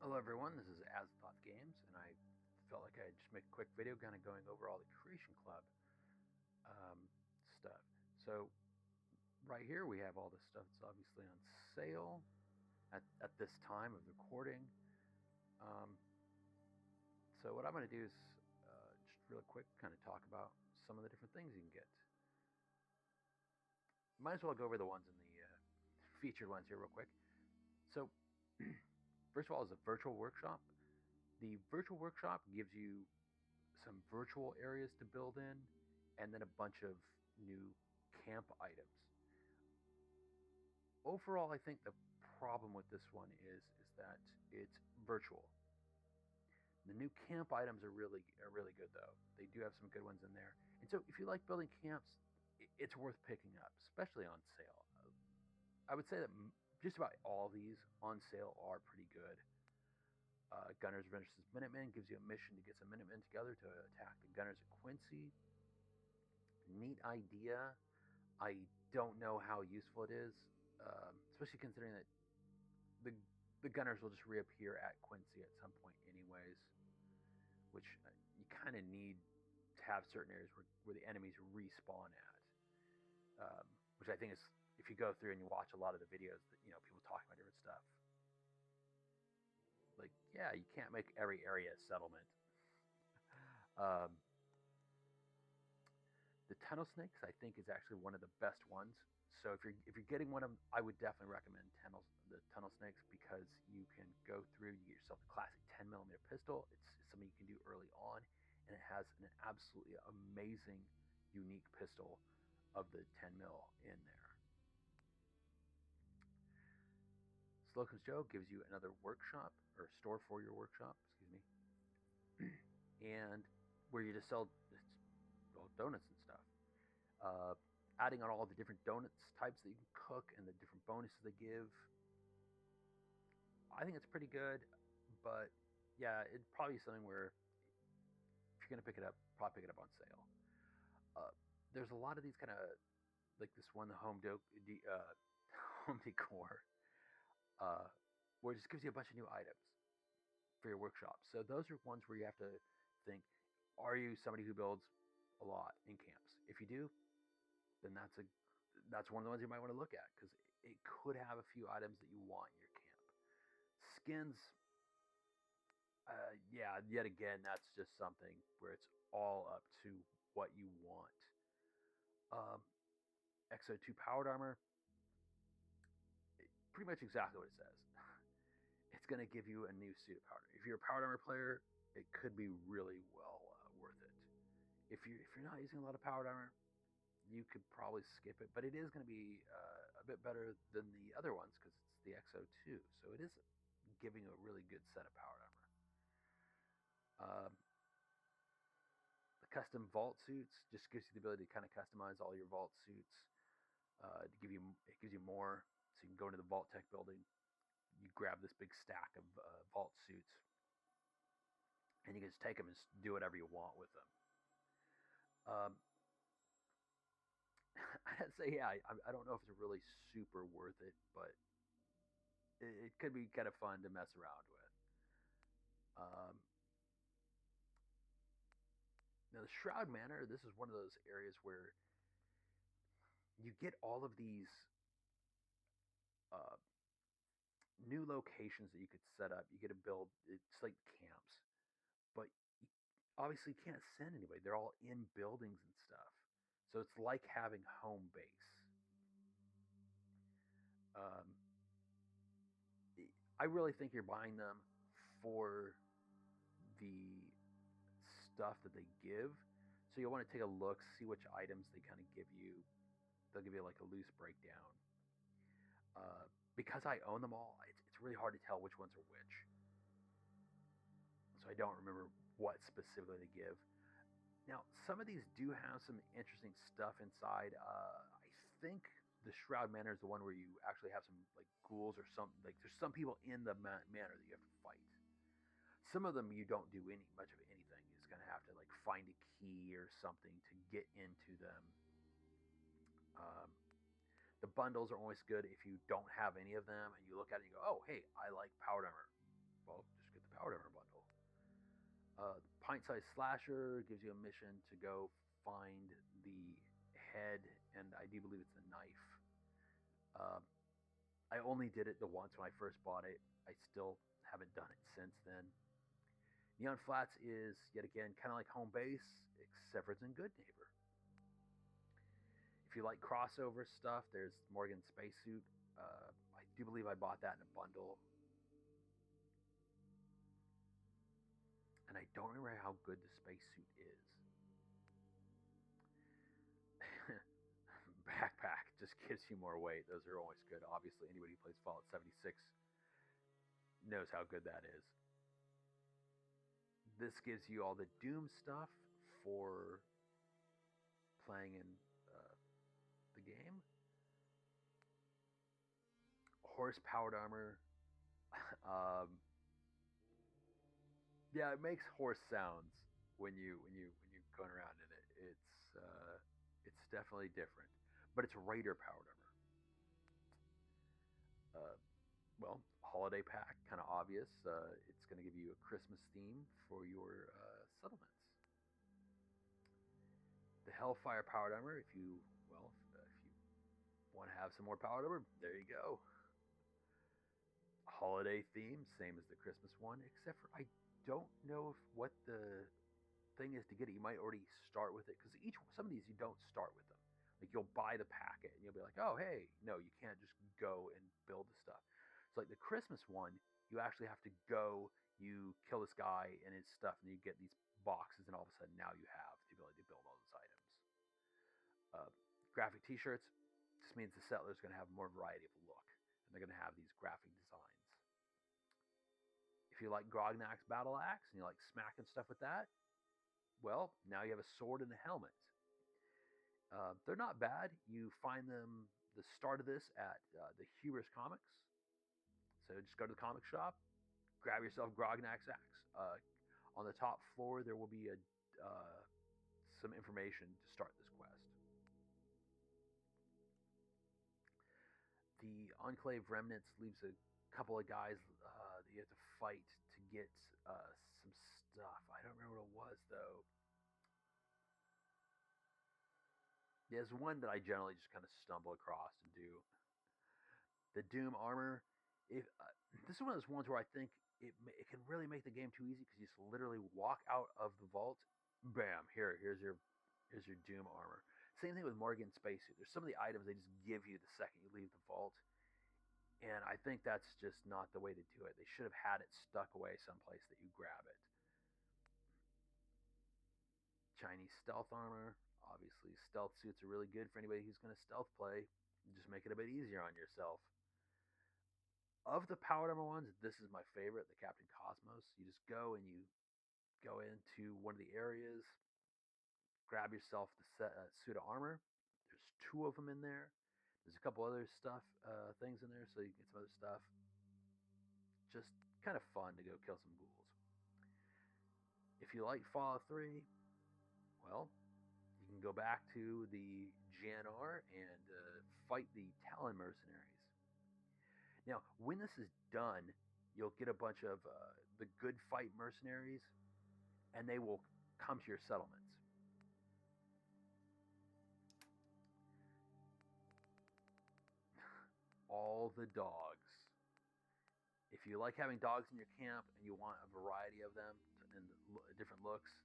Hello everyone, this is Azathoth Games, and I felt like I'd just make a quick video kind of going over all the Creation Club um, stuff. So right here we have all this stuff that's obviously on sale at this time of recording. Um, so what I'm going to do is just real quick kind of talk about some of the different things you can get. Might as well go over the ones in the featured ones here real quick. So first of all is a virtual workshop. The virtual workshop gives you some virtual areas to build in, and then a bunch of new camp items. Overall, I think the problem with this one is that it's virtual. The new camp items are really good though. They do have some good ones in there, and so if you like building camps, it's worth picking up, especially on sale. I would say that just about all these on sale are pretty good. Gunners versus Minutemen gives you a mission to get some Minutemen together to attack the Gunners at Quincy. Neat idea. I don't know how useful it is, especially considering that the Gunners will just reappear at Quincy at some point anyways, which you kind of need to have certain areas where the enemies respawn at, which I think is, if you go through and you watch a lot of the videos that people talking about different stuff, like, yeah, you can't make every area a settlement. Um, the tunnel snakes, I think, is actually one of the best ones. So if you're getting one of them, I would definitely recommend the tunnel snakes, because you can go through, you get yourself the classic 10mm pistol. It's something you can do early on, and it has an absolutely amazing, unique pistol of the 10mm in there. Slocum's Joe gives you another workshop, or store for your workshop, excuse me, and where you just sell donuts and stuff. Adding on all the different donuts types that you can cook and the different bonuses they give, I think it's pretty good. But yeah, it'd probably be something where if you're gonna pick it up, probably pick it up on sale. There's a lot of these kind of, like this one, the home home decor, where it just gives you a bunch of new items for your workshop. So those are ones where you have to think, are you somebody who builds a lot in camps? If you do, then that's one of the ones you might want to look at, because it could have a few items that you want in your camp. Skins, yeah, yet again, that's just something where it's all up to what you want. Um, Exo 2 powered armor, pretty much exactly what it says. It's going to give you a new suit of powered. If you're a powered armor player, it could be really well worth it. If you're not using a lot of powered armor, you could probably skip it, but it is going to be a bit better than the other ones because it's the XO2, so it is giving a really good set of powered armor. The custom vault suits just gives you the ability to kind of customize all your vault suits. It gives you more, so you can go into the Vault Tech building, you grab this big stack of vault suits, and you can just take them and do whatever you want with them. I'd say, yeah, I don't know if it's really super worth it, but it could be kind of fun to mess around with. Now, the Shroud Manor, this is one of those areas where you get all of these uh, new locations that you could set up. You get to build, it's like camps, but you obviously can't send anybody. They're all in buildings and stuff. So it's like having home base. Um, I really think you're buying them for the stuff that they give. So you'll want to take a look, see which items they kind of give you. They'll give you like a loose breakdown. Because I own them all, it's really hard to tell which ones are which. So I don't remember what specifically they give. Now, some of these do have some interesting stuff inside. I think the Shroud Manor is the one where you actually have some like ghouls or something. Like there's some people in the manor that you have to fight. Some of them you don't do much of anything. You're just gonna have to like find a key or something to get into them. Um, the bundles are always good if you don't have any of them and you look at it and you go, oh, hey, I like powered armor. Well, Power Armor bundle. Pint-sized slasher gives you a mission to go find the head, and I do believe it's a knife. I only did it the once when I first bought it. I still haven't done it since then. Neon Flats is, yet again, kind of like Home Base, except for it's in Goodneighbor. If you like crossover stuff, there's Morgan Spacesuit. I do believe I bought that in a bundle. And I don't remember how good the spacesuit is. Backpack just gives you more weight. Those are always good. Obviously, anybody who plays Fallout 76 knows how good that is. This gives you all the Doom stuff for playing in the game. Horse-powered armor. Yeah, it makes horse sounds when you're going around in it. It's definitely different, but it's Raider-powered armor. Well, holiday pack, kind of obvious. It's going to give you a Christmas theme for your settlements. The Hellfire powered armor, if you want to have some more powered armor, there you go. Holiday theme, same as the Christmas one, except for I don't know what the thing is to get it. You might already start with it, because some of these you don't start with them. Like, you'll buy the packet and you'll be like, oh hey, no, you can't just go and build the stuff. So like the Christmas one, you actually have to go, you kill this guy and his stuff, and you get these boxes, and all of a sudden now you have the ability to build all those items. Graphic t-shirts just means the settler's going to have more variety of look, and they're going to have these graphic designs. If you like Grognak's battle axe and you like smacking stuff with that, well, now you have a sword and a helmet. They're not bad. You find them, the start of this, at the Hubris Comics. So just go to the comic shop, grab yourself Grognak's axe. On the top floor, there will be some information to start this quest. The Enclave Remnants leaves a couple of guys that you have to fight to get some stuff. I don't remember what it was, though. There's one that I generally just kind of stumble across and do. The Doom armor. This is one of those ones where I think it can really make the game too easy, because you just literally walk out of the vault, bam, here's your Doom armor. Same thing with Morgan Spacesuit. There's some of the items they just give you the second you leave the vault, and I think that's just not the way to do it. They should have had it stuck away someplace that you grab it. Chinese stealth armor. Obviously, stealth suits are really good for anybody who's going to stealth play. Just make it a bit easier on yourself. Of the powered armor ones, this is my favorite, the Captain Cosmos. You just go and you go into one of the areas, grab yourself the suit of armor. There's 2 of them in there. There's a couple other things in there, so you can get some other stuff. Just kind of fun to go kill some ghouls. If you like Fallout 3, well, you can go back to the GNR and fight the Talon mercenaries. Now, when this is done, you'll get a bunch of the good fight mercenaries, and they will come to your settlements. All the dogs. If you like having dogs in your camp and you want a variety of them and different looks,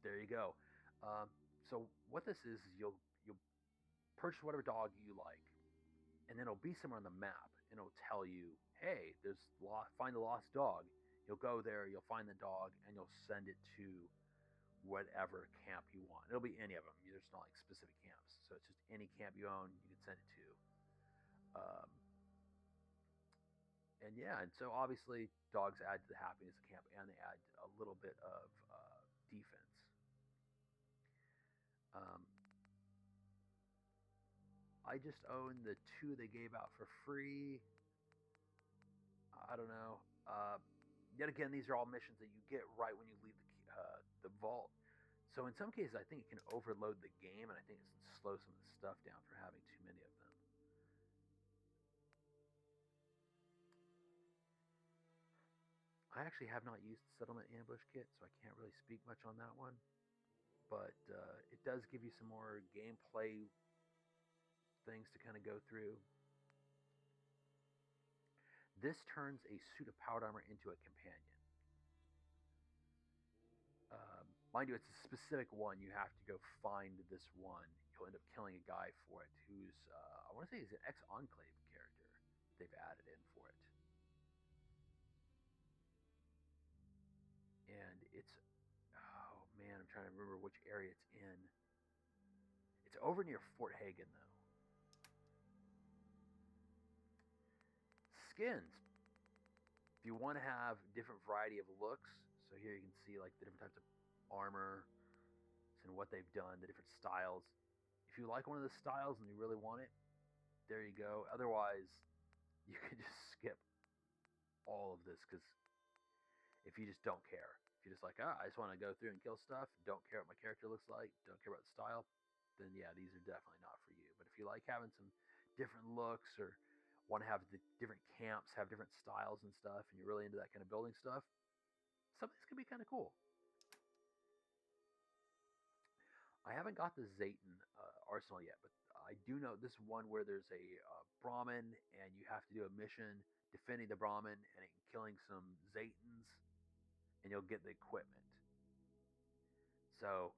there you go. So what this is you'll purchase whatever dog you like, and then it'll be somewhere on the map, and it'll tell you, hey, find the lost dog. You'll go there, you'll find the dog, and you'll send it to whatever camp you want. It'll be any of them. There's not like specific camps, so it's just any camp you own, you can send it to. And yeah, and so obviously dogs add to the happiness of camp, and they add a little bit of defense. I just own the 2 they gave out for free. I don't know. Yet again, these are all missions that you get right when you leave the vault. So in some cases, I think it can overload the game, and I think it can slow some of the stuff down for having too many of them. I I actually have not used the Settlement Ambush Kit, so I can't really speak much on that one. But it does give you some more gameplay things to kind of go through. This turns a suit of powered armor into a companion. Mind you, it's a specific one. You have to go find this one. You'll end up killing a guy for it who's, I want to say he's an ex-Enclave character they've added in for it. And it's, oh man, I'm trying to remember which area it's in. It's over near Fort Hagen, though. Skins. If you want to have different variety of looks, so here you can see like the different types of armor and what they've done, the different styles. If you like one of the styles and you really want it, there you go. Otherwise, you can just skip all of this, because if you just don't care, if you're just like, I just want to go through and kill stuff, don't care what my character looks like, don't care about the style, then yeah, these are definitely not for you. But if you like having some different looks, or want to have the different camps have different styles and stuff, and you're really into that kind of building stuff, some of these can be kind of cool. I haven't got the Zayton arsenal yet, but I do know this one where there's a Brahmin, and you have to do a mission defending the Brahmin and killing some Zaytons, and you'll get the equipment. So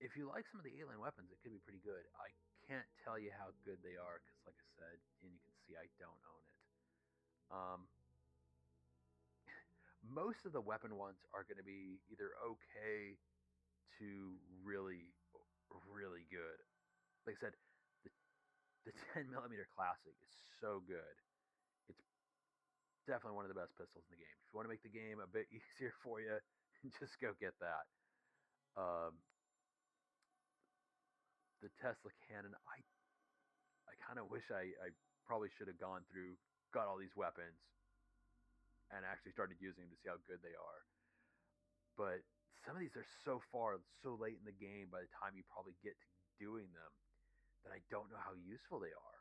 if you like some of the alien weapons, it could be pretty good. I can't tell you how good they are, because like I said, and you can see I don't own it. Most of the weapon ones are going to be either okay to really, really good. Like I said, the 10mm Classic is so good. It's definitely one of the best pistols in the game. If you want to make the game a bit easier for you, just go get that. The Tesla cannon, I kind of wish I probably should have gone through, got all these weapons, and actually started using them to see how good they are. But some of these are so far, so late in the game by the time you probably get to doing them, that I don't know how useful they are.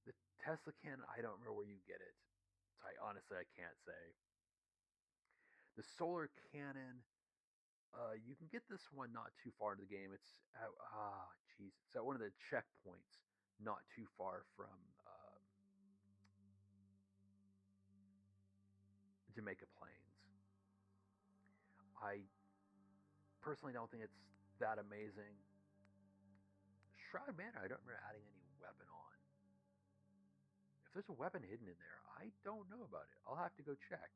The Tesla cannon, I don't remember where you get it. So honestly, I can't say. The solar cannon, you can get this one not too far into the game. It's at, it's at one of the checkpoints, not too far from Jamaica Plains. I personally don't think it's that amazing. Shroud Manor, I don't remember adding any weapon on. If there's a weapon hidden in there, I don't know about it. I'll have to go check.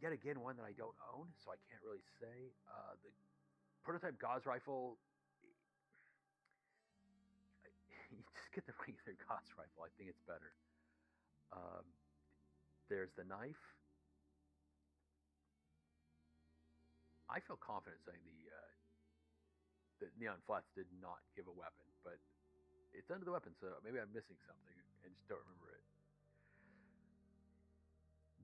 Yet again, one that I don't own, so I can't really say. The prototype Gauss rifle, you just get the regular Gauss rifle. I think it's better. There's the knife. I feel confident saying the Neon Flats did not give a weapon, but it's under the weapon, so maybe I'm missing something and just don't remember it.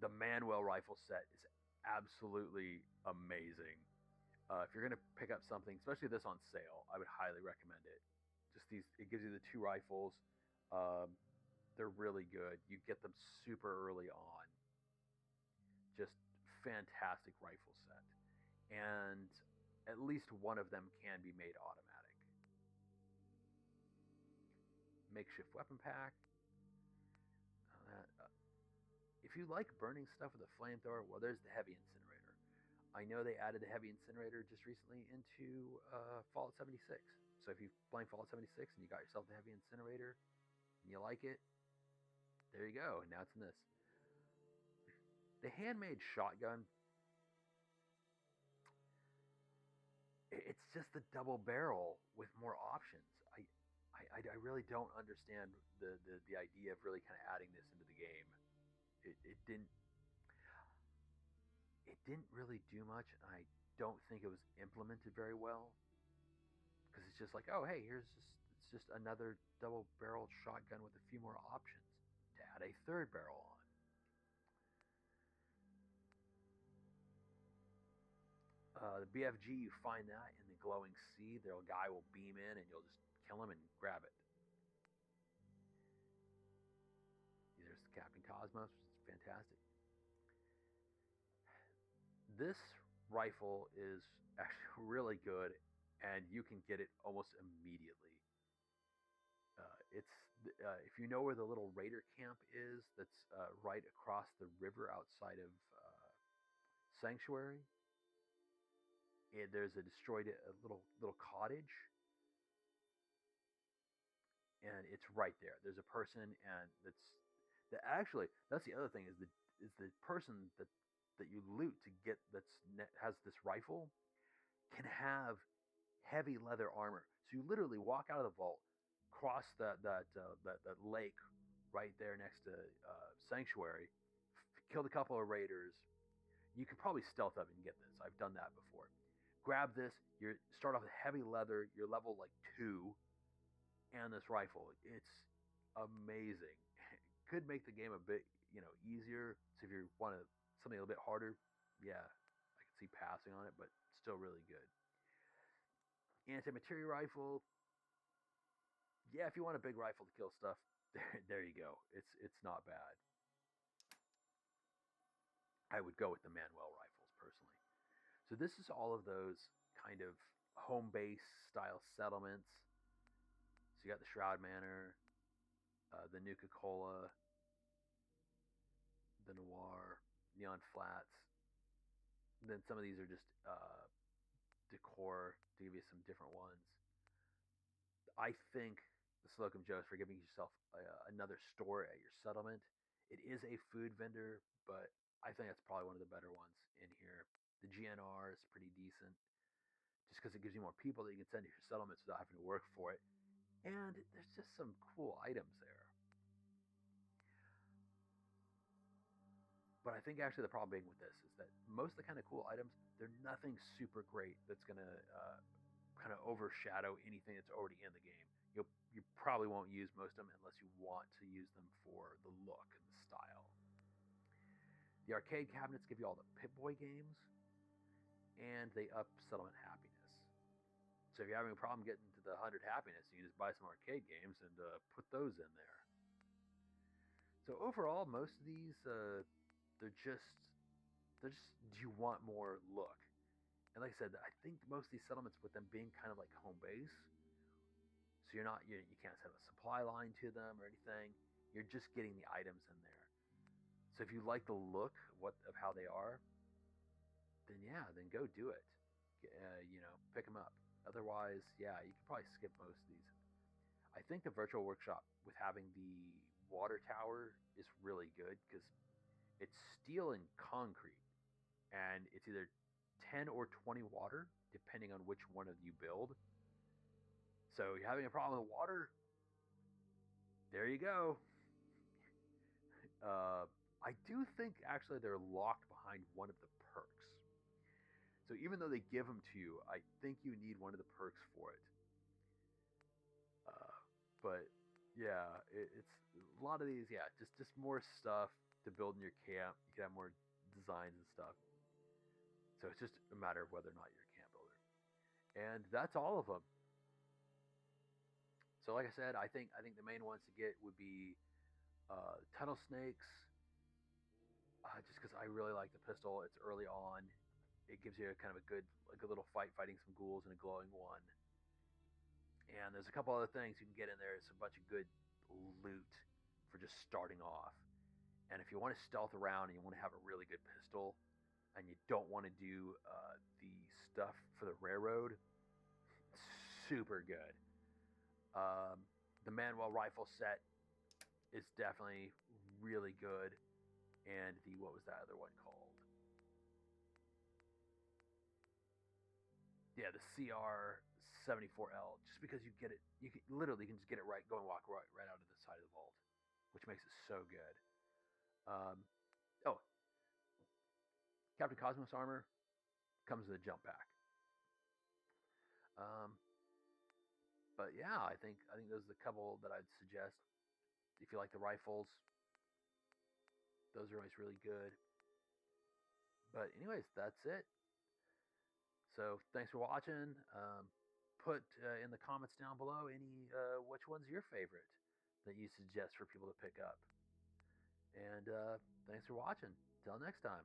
The Manuel rifle set is absolutely amazing. If you're going to pick up something, especially this on sale, I would highly recommend it. Just these, it gives you the two rifles. They're really good. You get them super early on. Just fantastic rifle set. And at least one of them can be made automatic. Makeshift weapon pack. If you like burning stuff with a flamethrower, well, there's the heavy incinerator. I know they added the heavy incinerator just recently into Fallout 76. So if you're playing Fallout 76 and you got yourself the heavy incinerator and you like it, there you go. And now it's in this. The handmade shotgun, it's just the double barrel with more options. I really don't understand the idea of really kind of adding this into the game. It didn't really do much. I don't think it was implemented very well, because it's just like, oh hey, it's just another double barreled shotgun with a few more options to add a third barrel on. The BFG, you find that in the glowing sea, their guy will beam in and you'll just kill him and grab it. There's Captain Cosmos, which is fantastic. This rifle is actually really good, and you can get it almost immediately. It's if you know where the little raider camp is, that's right across the river outside of Sanctuary. And there's a destroyed little cottage, and it's right there. There's a person, and that's the other thing is the person that you loot to get has this rifle can have heavy leather armor. So you literally walk out of the vault, cross that lake right there next to Sanctuary, killed a couple of raiders. You could probably stealth up and get this. I've done that before. Grab this. You start off with heavy leather. You're level like 2, and this rifle. It's amazing. Could make the game a bit easier. So if you want something a little bit harder, yeah, I can see passing on it, but still really good. Anti-materia rifle. Yeah, if you want a big rifle to kill stuff, there you go. It's not bad. I would go with the Manuel rifles personally. So this is all of those kind of home base style settlements. So you got the Shroud Manor, the Nuka Cola, the Noir, Neon Flats. And then some of these are just decor to give you some different ones. I think the Slocum Joe's for giving yourself another store at your settlement. It is a food vendor, but I think that's probably one of the better ones in here. The GNR is pretty decent, just because it gives you more people that you can send to your settlements without having to work for it. And there's just some cool items there. But I think actually the problem being with this is that most of the kind of cool items, they're nothing super great that's going to kind of overshadow anything that's already in the game. You probably won't use most of them unless you want to use them for the look and the style. The arcade cabinets give you all the Pip-Boy games, and they up settlement happiness. So if you're having a problem getting to the 100 happiness, you can just buy some arcade games and put those in there. So overall, most of these, they're just do you want more look? And like I said, I think most of these settlements, with them being kind of like home base, so you can't set a supply line to them or anything. You're just getting the items in there. So if you like the look of how they are, then go do it. Pick them up. Otherwise, yeah, you can probably skip most of these. I think the Virtual Workshop with having the water tower is really good because it's steel and concrete, and it's either 10 or 20 water, depending on which one of you build. So you're having a problem with water, there you go. I do think actually they're locked behind one of the perks. So even though they give them to you, I think you need one of the perks for it. But yeah, it's a lot of these. Yeah, just more stuff to build in your camp. You can have more designs and stuff. So it's just a matter of whether or not you're a camp builder. And that's all of them. So like I said, I think the main ones to get would be Tunnel Snakes, just because I really like the pistol. It's early on. It gives you kind of a good little fighting some ghouls and a glowing one. And there's a couple other things you can get in there. It's a bunch of good loot for just starting off. And if you want to stealth around and you want to have a really good pistol, and you don't want to do the stuff for the railroad, super good. The Manuel rifle set is definitely really good, and what was that other one called? Yeah, the CR74L. Just because you get it, you can just get it right, go and walk right out of the side of the vault, which makes it so good. Oh, Captain Cosmos armor comes with a jump pack. But yeah, I think those are the couple that I'd suggest. If you like the rifles, those are always really good. But anyways, that's it. So thanks for watching. Put in the comments down below which one's your favorite that you suggest for people to pick up. And thanks for watching. Till next time.